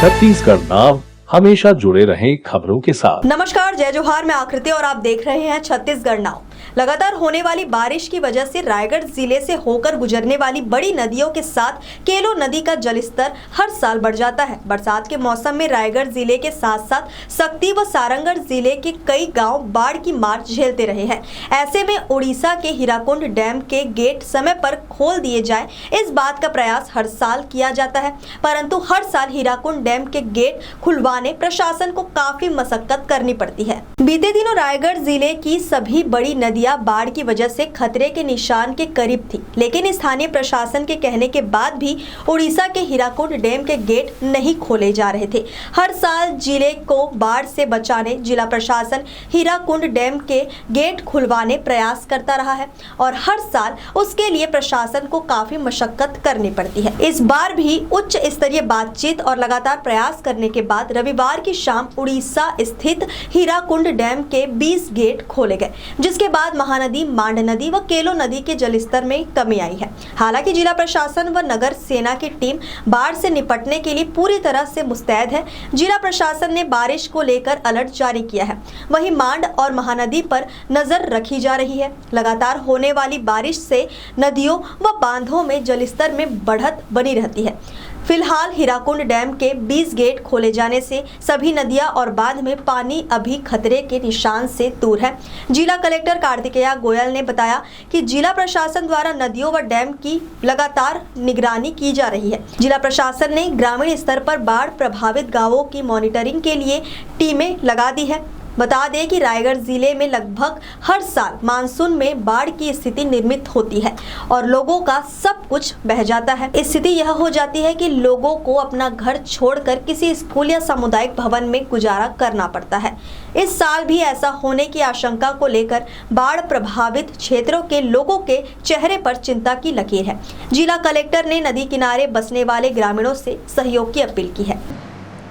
छत्तीसगढ़ नाव हमेशा जुड़े रहें खबरों के साथ। नमस्कार, जय जोहार, मैं आकृति और आप देख रहे हैं छत्तीसगढ़ नाव। लगातार होने वाली बारिश की वजह से रायगढ़ जिले से होकर गुजरने वाली बड़ी नदियों के साथ केलो नदी का जलस्तर हर साल बढ़ जाता है। बरसात के मौसम में रायगढ़ जिले के साथ साथ सक्ती व सारंगढ़ जिले के कई गांव बाढ़ की मार झेलते रहे हैं। ऐसे में उड़ीसा के हीराकुंड डैम के गेट समय पर खोल दिए जाए, इस बात का प्रयास हर साल किया जाता है, परंतु हर साल हीराकुंड डैम के गेट खुलवाने प्रशासन को काफी मशक्कत करनी पड़ती है। बीते दिनों रायगढ़ जिले की सभी बड़ी नदियां बाढ़ की वजह से खतरे के निशान के करीब थी, लेकिन स्थानीय प्रशासन के कहने के बाद भी उड़ीसा के हीराकुंड डैम के गेट नहीं खोले जा रहे थे। हर साल जिले को बाढ़ से बचाने जिला प्रशासन हीराकुंड डैम के गेट खुलवाने प्रयास करता रहा है और हर साल उसके लिए प्रशासन को काफी मशक्कत करनी पड़ती है। इस बार भी उच्च स्तरीय बातचीत और लगातार प्रयास करने के बाद रविवार की शाम उड़ीसा स्थित हीराकुंड डैम के 20 गेट खोले गए, जिसके बाद महानदी, मांड नदी व केलो नदी के जलस्तर में कमी आई है। हालांकि जिला प्रशासन व नगर सेना की टीम बाढ़ से निपटने के लिए पूरी तरह से मुस्तैद है। जिला प्रशासन ने बारिश को लेकर अलर्ट जारी किया है, वहीं मांड और महानदी पर नजर रखी जा रही है। लगातार होने वाली बारिश से नदियों व बांधों में जलस्तर में बढ़त बनी रहती है। फिलहाल हीराकुंड डैम के 20 गेट खोले जाने से सभी नदियां और बांध में पानी अभी खतरे के निशान से दूर है। जिला कलेक्टर कार्तिकेया गोयल ने बताया कि जिला प्रशासन द्वारा नदियों व डैम की लगातार निगरानी की जा रही है। जिला प्रशासन ने ग्रामीण स्तर पर बाढ़ प्रभावित गांवों की मॉनिटरिंग के लिए टीमें लगा दी है। बता दें कि रायगढ़ जिले में लगभग हर साल मानसून में बाढ़ की स्थिति निर्मित होती है और लोगों का सब कुछ बह जाता है। स्थिति यह हो जाती है कि लोगों को अपना घर छोड़कर किसी स्कूल या सामुदायिक भवन में गुजारा करना पड़ता है। इस साल भी ऐसा होने की आशंका को लेकर बाढ़ प्रभावित क्षेत्रों के लोगों के चेहरे पर चिंता की लकीर है। जिला कलेक्टर ने नदी किनारे बसने वाले ग्रामीणों से सहयोग की अपील की है।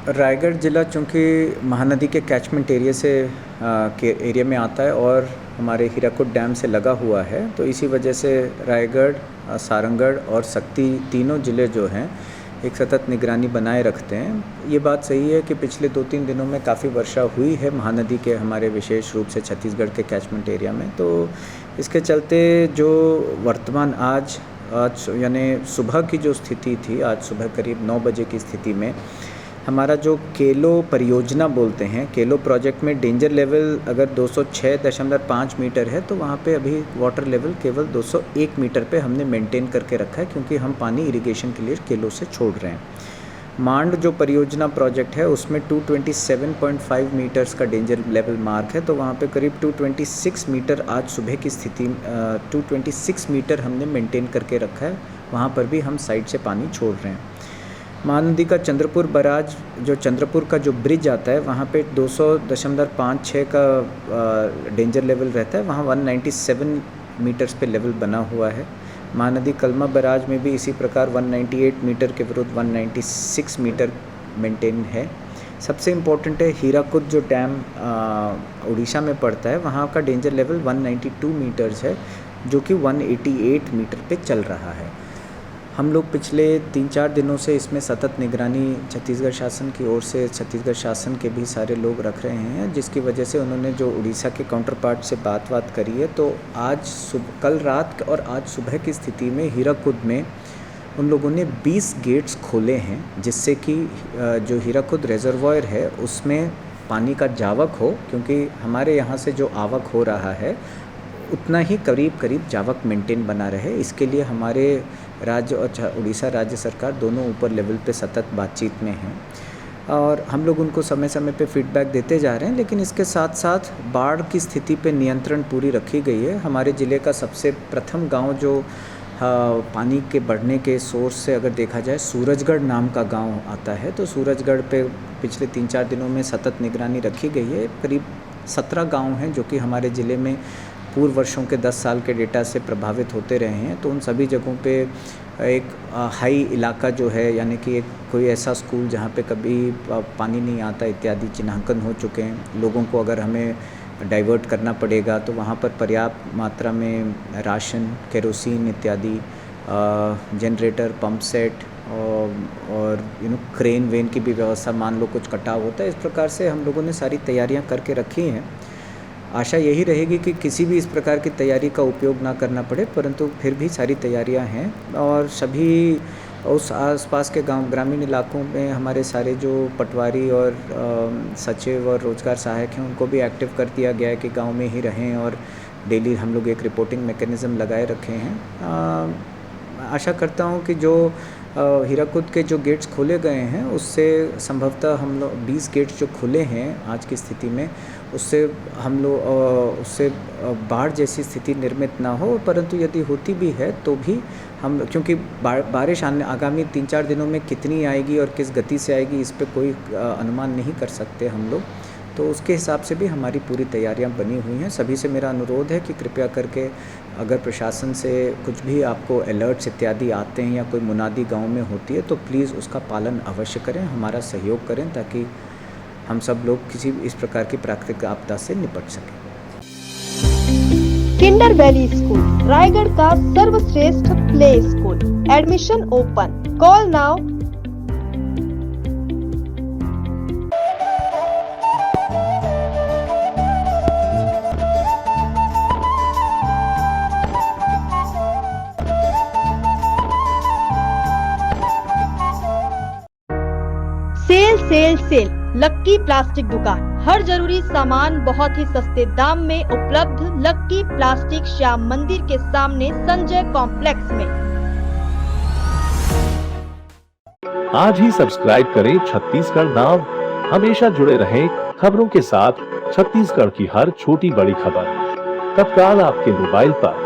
रायगढ़ ज़िला चूँकि महानदी के कैचमेंट एरिया से के एरिया में आता है और हमारे हीराकुंड डैम से लगा हुआ है, तो इसी वजह से रायगढ़, सारंगढ़ और सक्ती तीनों ज़िले जो हैं एक सतत निगरानी बनाए रखते हैं। ये बात सही है कि पिछले 2-3 दिनों में काफ़ी वर्षा हुई है महानदी के हमारे विशेष रूप से छत्तीसगढ़ के कैचमेंट एरिया में, तो इसके चलते जो वर्तमान आज यानी सुबह की जो स्थिति थी, आज सुबह करीब 9 बजे की स्थिति में हमारा जो केलो परियोजना बोलते हैं, केलो प्रोजेक्ट में डेंजर लेवल अगर 206.5 मीटर है, तो वहाँ पे अभी वाटर लेवल केवल 201 मीटर पे हमने मेंटेन करके रखा है, क्योंकि हम पानी इरिगेशन के लिए केलो से छोड़ रहे हैं। मांड जो परियोजना प्रोजेक्ट है उसमें 227.5 मीटर्स का डेंजर लेवल मार्क है, तो वहाँ पे करीब 226 मीटर आज सुबह की स्थिति 226 मीटर हमने मेंटेन करके रखा है। वहाँ पर भी हम साइड से पानी छोड़ रहे हैं। महानदी का चंद्रपुर बराज, जो चंद्रपुर का जो ब्रिज आता है, वहाँ पे 200.56 का डेंजर लेवल रहता है, वहाँ 197 मीटर्स पे लेवल बना हुआ है। महानदी कलमा बराज में भी इसी प्रकार 198 मीटर के विरुद्ध 196 मीटर मेंटेन है। सबसे इम्पोर्टेंट है हीराकुंड जो डैम उड़ीसा में पड़ता है, वहाँ का डेंजर लेवल 192 मीटर्स है, जो कि 188 मीटर पे चल रहा है। हम लोग पिछले 3-4 दिनों से इसमें सतत निगरानी छत्तीसगढ़ शासन की ओर से, छत्तीसगढ़ शासन के भी सारे लोग रख रहे हैं, जिसकी वजह से उन्होंने जो उड़ीसा के काउंटर पार्ट से बात करी है, तो कल रात और आज सुबह की स्थिति में हीराकुंड में उन लोगों ने 20 गेट्स खोले हैं, जिससे कि जो हीराकुंड रिजर्वॉयर है उसमें पानी का जावक हो, क्योंकि हमारे यहाँ से जो आवक हो रहा है उतना ही करीब जावक मेंटेन बना रहे। इसके लिए हमारे राज्य और उड़ीसा राज्य सरकार दोनों ऊपर लेवल पे सतत बातचीत में हैं और हम लोग उनको समय समय पे फीडबैक देते जा रहे हैं। लेकिन इसके साथ साथ बाढ़ की स्थिति पे नियंत्रण पूरी रखी गई है। हमारे ज़िले का सबसे प्रथम गांव जो पानी के बढ़ने के सोर्स से अगर देखा जाए, सूरजगढ़ नाम का गांव आता है, तो सूरजगढ़ पे पिछले 3-4 दिनों में सतत निगरानी रखी गई है। करीब 17 गाँव हैं जो कि हमारे ज़िले में पूर्व वर्षों के 10 साल के डेटा से प्रभावित होते रहे हैं, तो उन सभी जगहों पे एक हाई इलाका जो है, यानी कि एक कोई ऐसा स्कूल जहाँ पे कभी पानी नहीं आता इत्यादि चिन्हांकन हो चुके हैं। लोगों को अगर हमें डाइवर्ट करना पड़ेगा तो वहाँ पर पर्याप्त मात्रा में राशन, केरोसिन इत्यादि, जनरेटर, पंप सेट और क्रेन वेन की भी व्यवस्था, मान लो कुछ कटाव होता है, इस प्रकार से हम लोगों ने सारी तैयारियां करके रखी हैं। आशा यही रहेगी कि किसी भी इस प्रकार की तैयारी का उपयोग ना करना पड़े, परंतु फिर भी सारी तैयारियां हैं और सभी उस आसपास के गांव, ग्रामीण इलाकों में हमारे सारे जो पटवारी और सचिव और रोजगार सहायक हैं उनको भी एक्टिव कर दिया गया है कि गांव में ही रहें और डेली हम लोग एक रिपोर्टिंग मैकेनिज़्म लगाए रखे हैं। आशा करता हूं कि जो हीराकुद के जो गेट्स खोले गए हैं उससे संभवतः हम लोग 20 गेट्स जो खुले हैं आज की स्थिति में, उससे हम लोग उससे बाढ़ जैसी स्थिति निर्मित ना हो, परंतु यदि होती भी है तो भी हम, क्योंकि बारिश आगामी 3-4 दिनों में कितनी आएगी और किस गति से आएगी इस पे कोई अनुमान नहीं कर सकते हम लोग, तो उसके हिसाब से भी हमारी पूरी तैयारियां बनी हुई हैं। सभी से मेरा अनुरोध है कि कृपया करके अगर प्रशासन से कुछ भी आपको अलर्ट्स इत्यादि आते हैं या कोई मुनादी गांव में होती है तो प्लीज़ उसका पालन अवश्य करें, हमारा सहयोग करें ताकि हम सब लोग किसी इस प्रकार की प्राकृतिक आपदा से निपट सकें। किंडर वैली स्कूल, रायगढ़ का सर्वश्रेष्ठ play school. Admission open. Call now. Sale sale sale, lucky plastic दुकान। हर जरूरी सामान बहुत ही सस्ते दाम में उपलब्ध। लक्की प्लास्टिक, श्याम मंदिर के सामने, संजय कॉम्प्लेक्स में। आज ही सब्सक्राइब करें छत्तीसगढ़ नाव। हमेशा जुड़े रहें खबरों के साथ। छत्तीसगढ़ की हर छोटी बड़ी खबर तत्काल आपके मोबाइल पर।